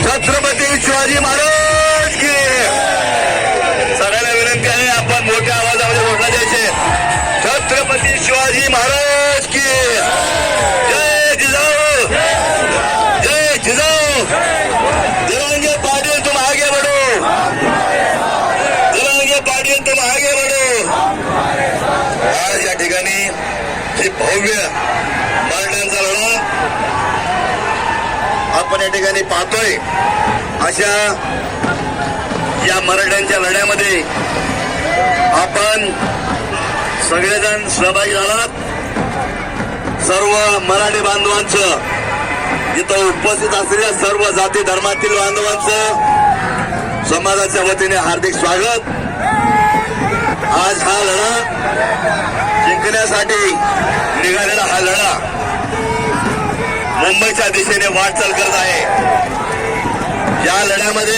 छत्रपती शिवाजी महाराज की सगळ्यांना विनंती आहे, आपण मोठ्या आवाजामध्ये घोषणा द्यायचे. छत्रपती शिवाजी महाराज की जय जिजाऊ, जय जिजाऊ. जरांगे पाटील तुम आगे बढ़ो, जरांगे पाटील तुम आगे बढ़ो. आज या ठिकाणी हे भव्य मराठ्यांचा लढा आपण या ठिकाणी पाहतोय. अशा या मराठ्यांच्या लढ्यामध्ये आपण सगळेजण सहभागी झालात. सर्व मराठी बांधवांचं, इथं उपस्थित असलेल्या सर्व जाती धर्मातील बांधवांचं समाजाच्या वतीने हार्दिक स्वागत. आज हा लढा जिंकण्यासाठी निघालेला हा लढा मुंबईच्या दिशेने वाटचाल करत आहे. या लढ्यामध्ये